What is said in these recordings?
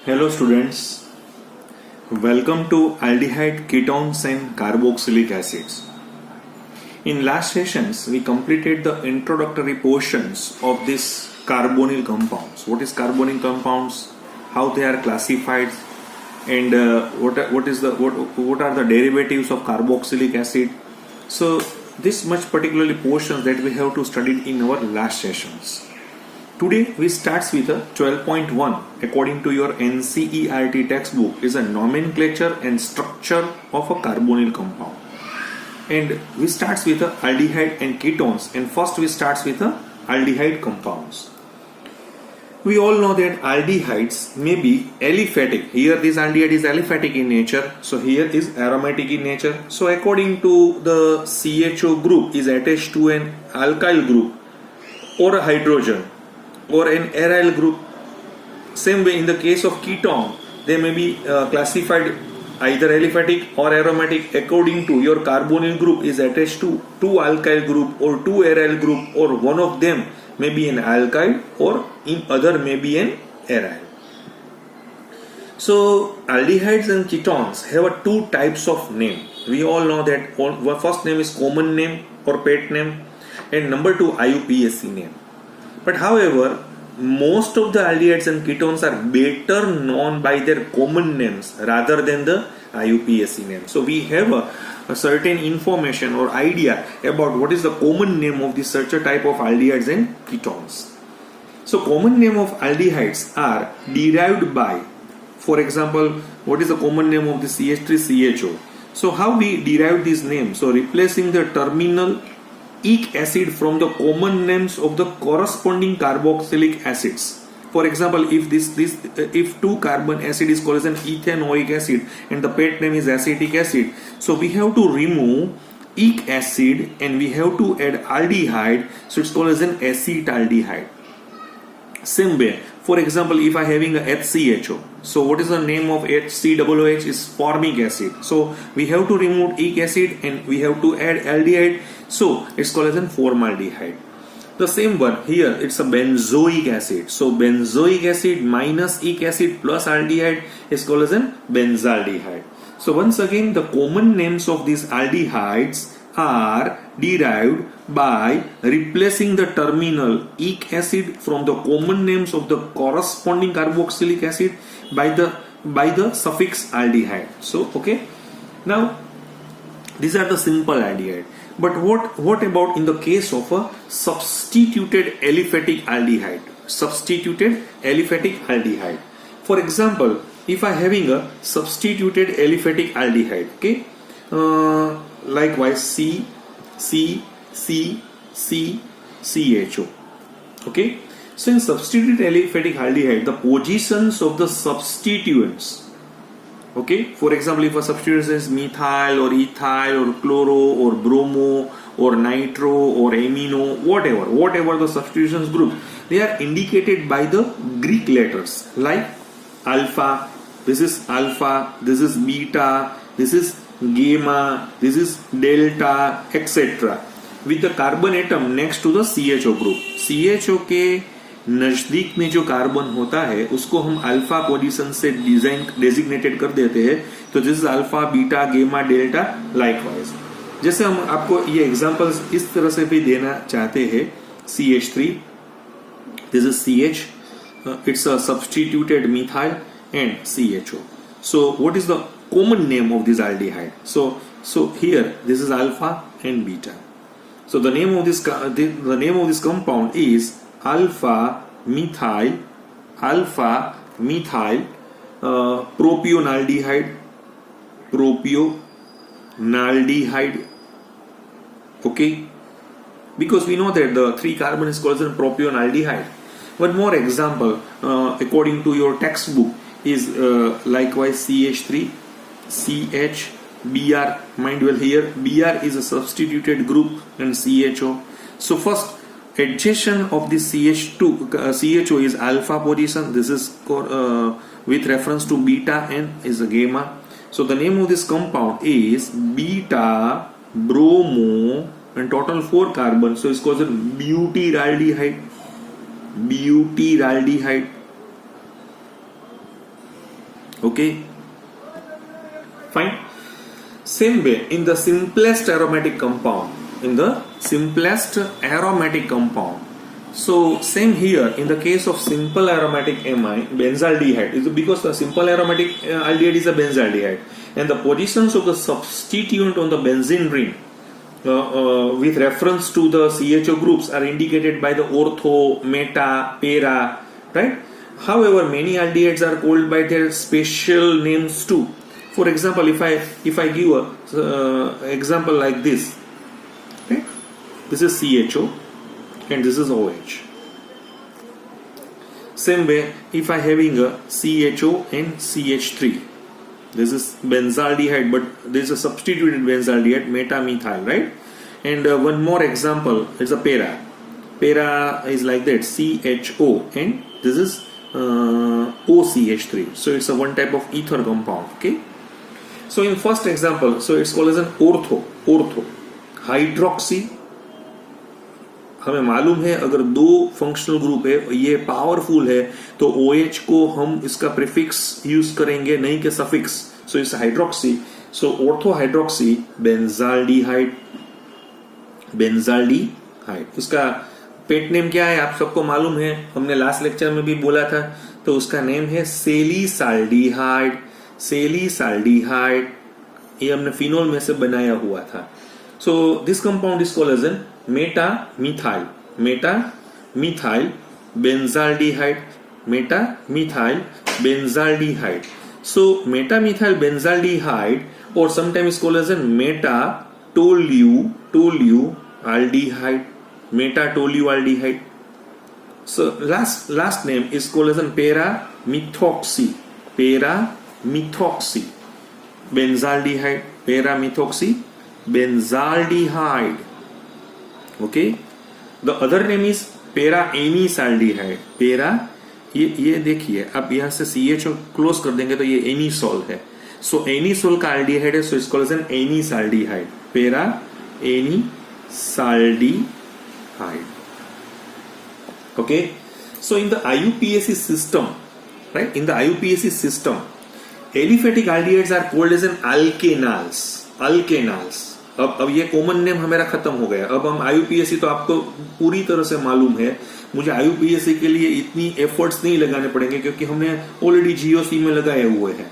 Hello students, welcome to aldehyde ketones and carboxylic acids. In last sessions we completed the introductory portions of this carbonyl compounds. What is carbonyl compounds, how they are classified, and what are the derivatives of carboxylic acid. So this much particularly portions that we have to study in our last sessions. Today we starts with a 12.1 according to your NCERT textbook is a nomenclature and structure of a carbonyl compound. And we starts with a aldehyde and ketones, and first we starts with a aldehyde compounds. We all know that aldehydes may be aliphatic. Here this aldehyde is aliphatic in nature, so here is aromatic in nature. So according to the CHO group is attached to an alkyl group or a hydrogen or an aryl group. Same way in the case of ketone, they may be classified either aliphatic or aromatic according to your carbonyl group is attached to two alkyl group or two aryl group, or one of them may be an alkyl or in other may be an aryl. So aldehydes and ketones have two types of name. We all know that first name is common name or pet name, and number two IUPAC name. But however, most of the aldehydes and ketones are better known by their common names rather than the IUPAC name. So we have a certain information or idea about what is the common name of this such a type of aldehydes and ketones. So common name of aldehydes are derived by, for example, what is the common name of the CH3CHO? So how we derive this name? So replacing the terminal ic acid from the common names of the corresponding carboxylic acids. For example, if two carbon acid is called as an ethanoic acid and the pet name is acetic acid, so we have to remove ic acid and we have to add aldehyde, so it's called as an acetaldehyde. Same way, for example, if I having a HCHO, so what is the name of HCOOH is formic acid. So we have to remove ic acid and we have to add aldehyde, so it's called as an formaldehyde. The same one here, it's a benzoic acid. So benzoic acid minus ic acid plus aldehyde is called as an benzaldehyde. So once again, the common names of these aldehydes are derived by replacing the terminal ic acid from the common names of the corresponding carboxylic acid by the suffix aldehyde. So okay, now these are the simple aldehyde. But what about in the case of a substituted aliphatic aldehyde? Substituted aliphatic aldehyde. For example, if I having a substituted aliphatic aldehyde, okay, likewise C, C, C, C, CHO. Okay. So in substituted aliphatic aldehyde, the positions of the substituents. Okay. For example, if a substituent is methyl or ethyl or chloro or bromo or nitro or amino, whatever the substitutions group, they are indicated by the Greek letters like alpha. This is alpha. This is beta. This is gamma, this is delta, etc. with the carbon atom next to the CHO group. CHO के नजदीक में जो carbon होता है उसको हम alpha position से designated कर देते हैं. तो दिस इज अल्फा, बीटा, गेमा, डेल्टा, लाइकवाइज. जैसे हम आपको ये एग्जांपल्स इस तरह से भी देना चाहते हैं. CH3, this is CH, it's a substituted methyl, and CHO. So what is the common name of this aldehyde? So here this is alpha and beta. So the name of this compound is alpha methyl propionaldehyde. Okay, because we know that the three carbon is called as propionaldehyde. One more example, according to your textbook, is likewise CH3, CH, Br. Mind well here, Br is a substituted group and CHO. So first adjacent of this CHO is alpha position. This is with reference to beta and is a gamma. So the name of this compound is beta bromo and total 4 carbons. So it's called butyraldehyde. Okay, fine. Same way in the simplest aromatic compound, so same here in the case of simple aromatic amine, benzaldehyde, is because the simple aromatic aldehyde is a benzaldehyde, and the positions of the substituent on the benzene ring with reference to the CHO groups are indicated by the ortho, meta, para, right? However, many aldehydes are called by their special names too. For example, if I give a example like this, okay, this is CHO and this is OH. Same way, if I having a CHO and CH3, this is benzaldehyde, but this is a substituted benzaldehyde, metamethyl, right? And one more example is a para. Para is like that, CHO, and this is OCH3. So it's a one type of ether compound. Okay. So in first example, so it's called as an ortho hydroxy. हमें मालूम है अगर दो functional group है ये powerful है तो OH को हम इसका प्रीफिक्स यूज करेंगे नहीं के suffix. So it's hydroxy. So ortho hydroxy benzaldehyde. उसका पेट नेम क्या है आप सबको मालूम है, हमने लास्ट लेक्चर में भी बोला था. तो उसका नेम है सेलिसाल्डिहाइड. ये हमने फिनोल में से बनाया हुआ था. So this compound is called as an meta methyl benzaldehyde. So meta methyl benzaldehyde और sometimes called as an metatolualdehyde. So last name is called as an paramethoxy benzaldehyde. Okay, the other name is para-anisaldehyde. ये देखिए आप यहां से CHO close कर देंगे तो ये एनिसोल है. सो एनिसोल का एल्डिहाइड है, so it's called as an anisaldehyde. para-anisaldehyde. Okay, so in the IUPAC system, right, aliphatic aldehydes are called as an alkanals. अब ये कॉमन नेम हमारा खत्म हो गया. अब हम IUPAC तो आपको पूरी तरह से मालूम है. मुझे IUPAC के लिए इतनी एफर्ट्स नहीं लगाने पड़ेंगे क्योंकि हमने ऑलरेडी GOC में लगाए हुए हैं.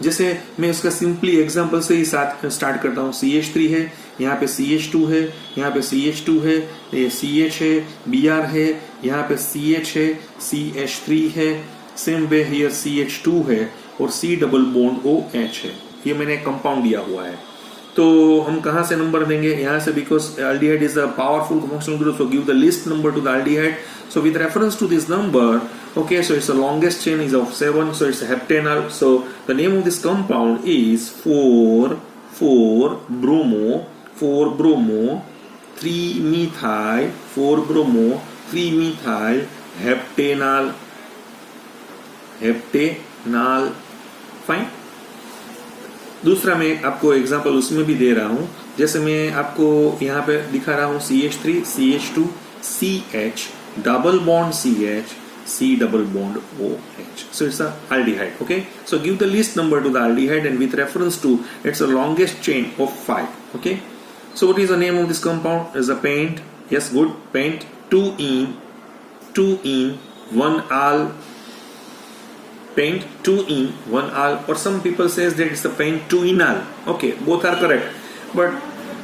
जैसे मैं उसका सिंपली एग्जांपल से ही स्टार्ट करता हूँ. CH3 है, यहाँ पे CH2 है, यहाँ पे CH2 है, ये CH है, Br है, यहाँ पे CH है, CH3 है, सेम वे हियर CH2 है और C डबल बॉन्ड OH है. ये मैंने कंपाउंड दिया हुआ है. तो हम कहाँ से नंबर देंगे यहाँ से, because aldehyde is a powerful functional group, so give the least number to the aldehyde. So with reference to this number, okay, so it's the longest chain is of 7, so it's a heptanal. So the name of this compound is 4-bromo 3-methyl heptanal. Fine. दूसरा मैं आपको example उसमें भी दे रहा हूं. जैसे मैं आपको यहाँ पे दिखा रहा हूं CH3 CH2 CH double bond CH C double bond OH. So it's a aldehyde. Okay, so give the least number to the aldehyde and with reference to it's the longest chain of 5. Okay, so what is the name of this compound? Is a paint. Yes, good. Paint 2-in 1-al. Paint 2-in 1-al, or some people says that it's a paint 2-enal. Okay, both are correct, but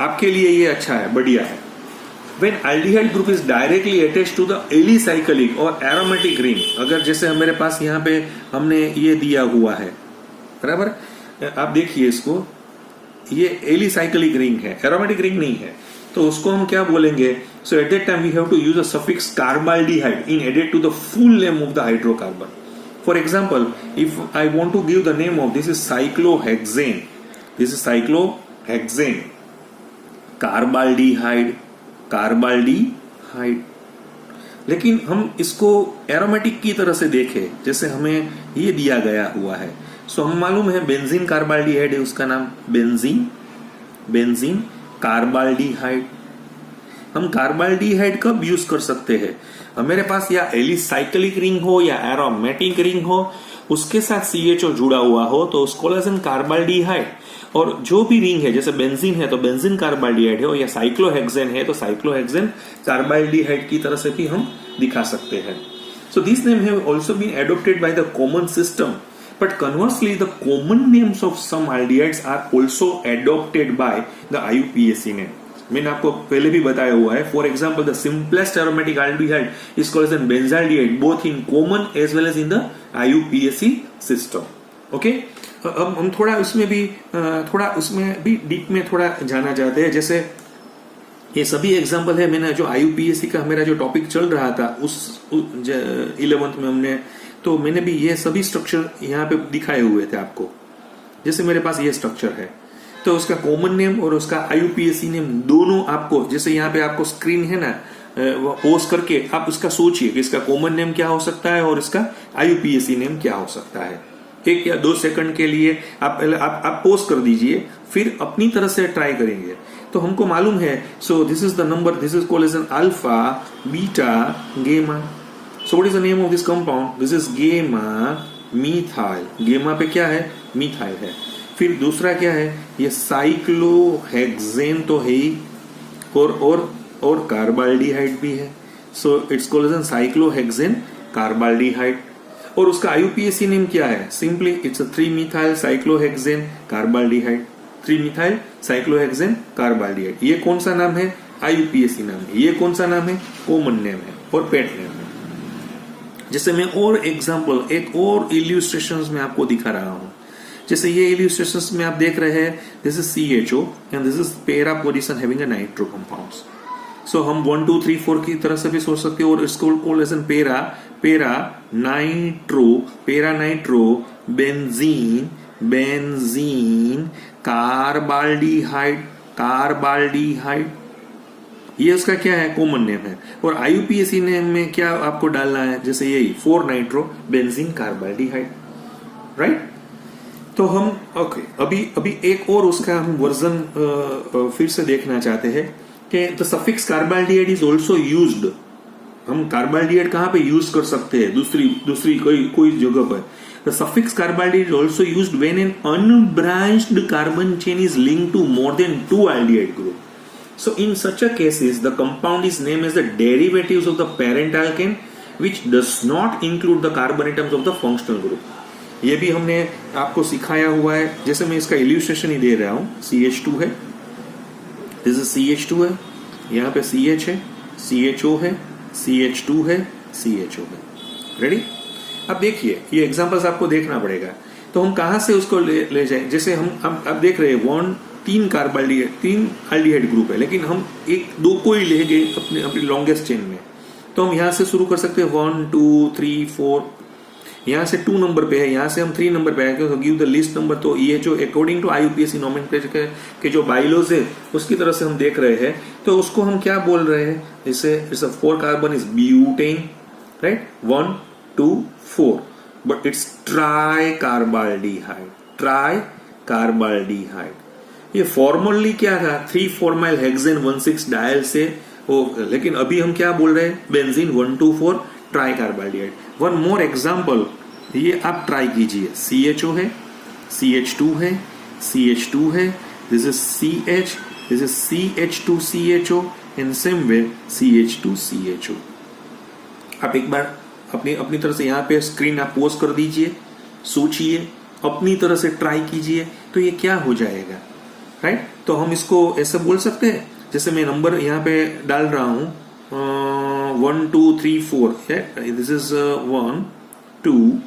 आपके लिए ये अच्छा है, बढ़िया है. When aldehyde group is directly attached to the alicyclic or aromatic ring, अगर जैसे मेरे पास यहाँ पे हमने ये दिया हुआ है, बराबर, आप देखिए इसको, ये alicyclic ring है, aromatic ring नहीं है, तो उसको हम क्या बोलेंगे? So at that time we have to use a suffix carbaldehyde in added to the full name of the hydrocarbon. For example, if I want to give the name of this is cyclohexane. Carbaldehyde. लेकिन हम इसको aromatic की तरह से देखें, जैसे हमें ये दिया गया हुआ है. सो हम मालूम है बेंजीन कार्बाल्डिहाइड है उसका नाम, बेंजीन कार्बाल्डिहाइड. हम कार्बाल्डिहाइड कब यूज कर सकते हैं? मेरे पास या एलिसाइक्लिक रिंग हो या एरोमेटिक रिंग हो, उसके साथ CHO जुड़ा हुआ हो तो उसको कोलेजन कार्बाल्डिहाइड, और जो भी रिंग है जैसे बेंजीन है तो बेंजीन कार्बाल्डिहाइड है, या साइक्लोहेक्सेन है तो साइक्लोहेक्सेन कार्बाल्डिहाइड की तरह से भी हम दिखा सकते हैं. So these names have also been adopted by the common system, but conversely the common names of some aldehydes are also adopted by the IUPAC name. मैंने आपको पहले भी बताया हुआ है. For example, the simplest aromatic aldehyde is called as benzaldehyde, both in common as well as in the IUPAC system. Okay? अब हम थोड़ा उसमें भी डीप में थोड़ा जाना चाहते हैं. जैसे ये सभी एग्जाम्पल है, मैंने जो IUPAC का मेरा जो टॉपिक चल रहा था उस 11th में मैंने भी ये सभी स्ट्रक्चर यहाँ पे दिखाए हुए थे आपको. जैसे मेरे पास ये स्ट्रक्चर है तो उसका कॉमन नेम और उसका IUPAC नेम दोनों आपको, जैसे यहाँ पे आपको स्क्रीन है ना, पोस्ट करके आप उसका सोचिए कि इसका कॉमन नेम क्या हो सकता है और इसका IUPAC नेम क्या हो सकता है. 1 या 2 सेकंड के लिए आप पोस्ट कर दीजिए, फिर अपनी तरह से ट्राई करेंगे तो हमको मालूम है. So this is the number, this is called as an alpha beta gamma. So what is the name of this compound? This is gamma methyl. Gamma पे क्या है? मिथाइल है. फिर दूसरा क्या है? ये साइक्लोहेक्सेन तो है ही, और कार्बाल्डिहाइड भी है. So it's called as an cyclohexane carbaldehyde. और उसका IUPAC नेम क्या है? Simply it's 3-methyl cyclohexane carbaldehyde. 3-methyl cyclohexane carbaldehyde. ये कौन सा नाम है? IUPAC नाम है. ये कौन सा नाम है? कॉमन नेम है और पेट नेम है. जैसे मैं और एग्जांपल, एक और इल्यूस्ट्रेशंस में आपको दिखा रहा हूं. जैसे ये इल्यूस्ट्रेशंस में आप देख रहे हैं, this is CHO and this is para position having a nitro compounds. So हम 1 2 3 4 की तरह से भी सोच सकते हैं, और इसको called as an para nitro benzene carbaldehyde. ये उसका क्या है? कॉमन नेम है. और IUPAC नेम में क्या आपको डालना है? जैसे यही 4 नाइट्रो बेंजीन कार्बाल्डिहाइड. राइट? तो हम अभी एक और उसका हम वर्जन फिर से देखना चाहते हैं कि the suffix carbaldehyde is also used. हम कार्बाल्डिहाइड कहां पे यूज कर सकते हैं? दूसरी कोई जगह पर. The suffix carbaldehyde is also used when an unbranched carbon chain is linked to more than 2 aldehyde group. So in such a cases, the compound is named as the derivatives of the parent alkane, which does not include the carbon atoms of the functional group. ये भी हमने आपको सिखाया हुआ है. जैसे मैं इसका इल्यूस्ट्रेशन ही दे रहा हूं. CH2 है, दिस इज CH2 है, यहाँ पे CH है, CHO है, CH2 है, CHO है. रेडी? अब देखिए ये एग्जांपल्स आपको देखना पड़ेगा. तो हम कहां से उसको ले जाए? जैसे हम अब देख रहे हैं 3 aldehyde ग्रुप है, लेकिन हम 1-2 को ही ले गए अपनी लॉन्गेस्ट चेन में. तो हम यहां से शुरू कर सकते हैं 1 2 3 4. यहां से 2 नंबर पे है, यहां से हम 3 नंबर पे है. Give the list number. तो ये जो अकॉर्डिंग टू IUPAC नोमेनक्लेचर के जो बाइलोज है उसकी तरह से हम देख रहे हैं. तो उसको हम क्या बोल रहे हैं? जैसे it's 4 carbon is butane. Right? 1 2 4, but it's try carbaldehyde. ये फॉर्मली क्या था? 3-4-methyl हेक्सेन 1,6 डायल से लेकिन अभी हम क्या बोल रहे हैं? Benzene 1,2,4 try carbaldehyde. One more example, ये आप ट्राई कीजिए. CHO है, CH2 है, CH2 है, this is CH, this is CH2CHO and same way CH2CHO. आप एक बार अपनी तरह से यहाँ पे स्क्रीन आप पोस्ट कर दीजिए, सोचिए, अपनी तरह से ट्राई कीजिए तो ये क्या हो जाएगा. राइट? तो हम इसको ऐसे बोल सकते हैं, जैसे मैं नंबर यहाँ पे डाल रहा हूं 1 2 3 4. This is 1 2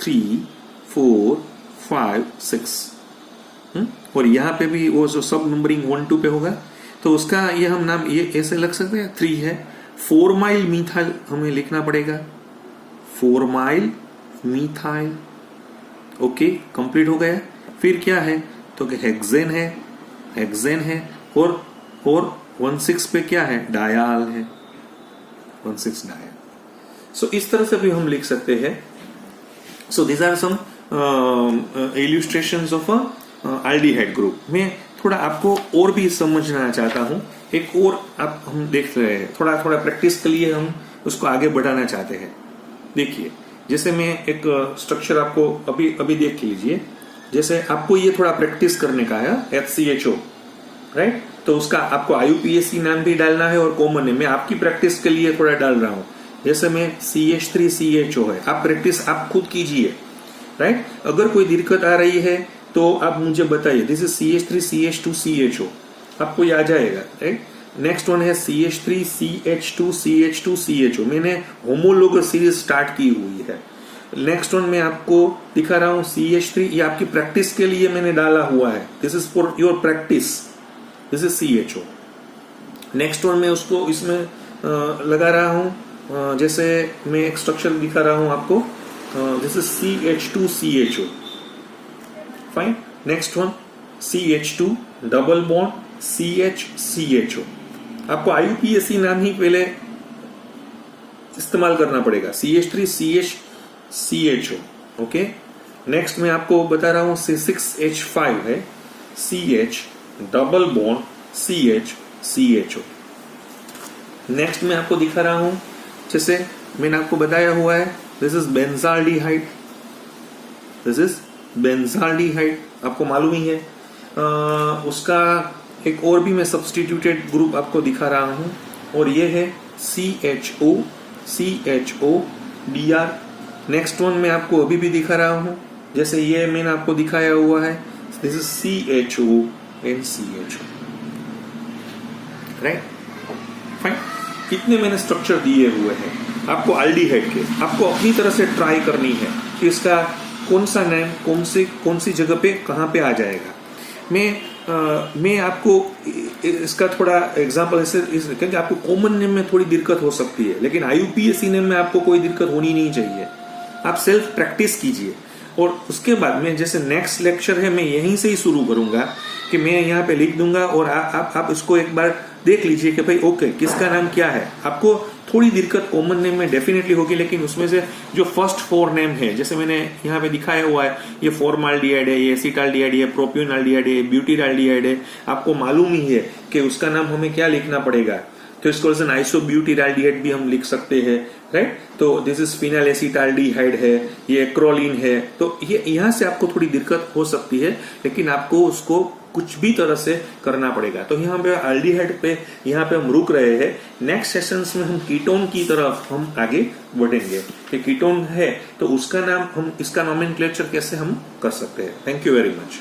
3 4 5 6. और यहाँ पे भी वो जो सब नंबरिंग 1 2 पे होगा तो उसका ये हम नाम ये ऐसे लग सकते हैं. 3 है 4-methyl मिथाइल हमें लिखना पड़ेगा. 4-methyl methyl. ओके, कंप्लीट हो गया. फिर क्या है? तो हेक्सेन है और 1,6 पे क्या है? डायाल है. 1,6 डायल. सो इस तरह से भी हम लिख सकते हैं. So this are some illustrations of a aldehyde group. मैं थोड़ा आपको और भी समझना चाहता हूं. एक और आप हम देख रहे हैं, थोड़ा प्रैक्टिस के लिए हम उसको आगे बढ़ाना चाहते हैं. देखिए जैसे मैं एक स्ट्रक्चर आपको अभी देख लीजिए। जैसे आपको ये थोड़ा प्रैक्टिस करने का है HCHO, राइट? तो उसका आपको IUPAC नाम भी डालना है और कॉमन नेम मैं आपकी प्रैक्टिस के लिए थोड़ा डाल रहा हूँ। जैसे में CH3CHO है, आप प्रैक्टिस आप खुद कीजिए, राइट? अगर कोई दिक्कत आ रही है तो आप मुझे बताइए। दिस इज CH3CH2CHO, आपको ये आ जाएगा, राइट? नेक्स्ट वन है CH3CH2CH2CHO, मैंने होमोलोगस सीरीज स्टार्ट की हुई है। नेक्स्ट वन मैं आपको दिखा रहा हूं CH3, ये आपकी प्रैक्टिस के लिए मैंने डाला हुआ है। This is for your practice, this is CHO। Next one मैं उसको इसमें लगा रहा हूं, जैसे मैं एक स्ट्रक्चर दिखा रहा हूं आपको, this is CH2CHO, fine. Next one CH2 double bond CH-CHO। आपको IUPAC नाम ही पहले इस्तेमाल करना पड़ेगा, CH3CH-CHO, ओके। नेक्स्ट मैं आपको बता रहा हूं C6H5 है, CH double bond CH-CHO। Next मैं आपको दिखा रहा हूं, जैसे मैंने आपको बताया हुआ है, this is benzaldehyde, this is benzaldehyde, आपको मालूम ही है। उसका एक और भी मैं सब्स्टिट्यूटेड ग्रुप आपको दिखा रहा हूं, और ये है CHO-CHO-DR। नेक्स्ट वन मैं आपको अभी भी दिखा रहा हूं, जैसे ये मैंने आपको दिखाया हुआ है, this is CHO and CHO, right? Fine. कितने मैंने स्ट्रक्चर दिए हुए हैं आपको एल्डिहाइड के, आपको अपनी तरह से ट्राई करनी है कि इसका कौन सा नेम कौन सी जगह पे कहाँ पे आ जाएगा। मैं आपको इसका थोड़ा एग्जांपल ऐसे क्योंकि आपको कॉमन नेम में थोड़ी दिक्कत हो सकती है, लेकिन IUPAC नेम में आपको कोई दिक्कत होनी नहीं चाहिए। आप सेल्फ प्रैक्टिस कीजिए, और उसके बाद में जैसे नेक्स्ट लेक्चर है मैं यहीं से ही शुरू करूंगा कि मैं यहाँ पे लिख दूंगा, और आप इसको एक बार देख लीजिए कि भाई ओके किसका नाम क्या है। आपको थोड़ी दिक्कत कॉमन नेम में डेफिनेटली होगी, लेकिन उसमें से जो फर्स्ट 4 नेम है, जैसे मैंने यहाँ पे दिखाया हुआ है, ये फॉर्माल्डिहाइड है, ये एसिटाल्डिहाइड है, प्रोप्यूनाल्डिहाइड है, ब्यूटीराल्डिहाइड है, आपको मालूम ही है कि उसका नाम हमें क्या लिखना पड़ेगा। तो इसको आइसोब्यूटीराल्डिहाइड भी हम लिख सकते हैं, राइट? तो दिस इज फिनाइल एसिटाल्डिहाइड है, ये एक्रोलिन है। तो ये यहाँ से आपको थोड़ी दिक्कत हो सकती है, लेकिन आपको उसको कुछ भी तरह से करना पड़ेगा। तो यहाँ पे एल्डिहाइड पे यहाँ पे हम रुक रहे हैं। नेक्स्ट सेशंस में हम कीटोन की तरफ हम आगे बढ़ेंगे कि कीटोन है तो उसका नाम हम इसका नोमेनक्लेचर कैसे हम कर सकते हैं। Thank you very much.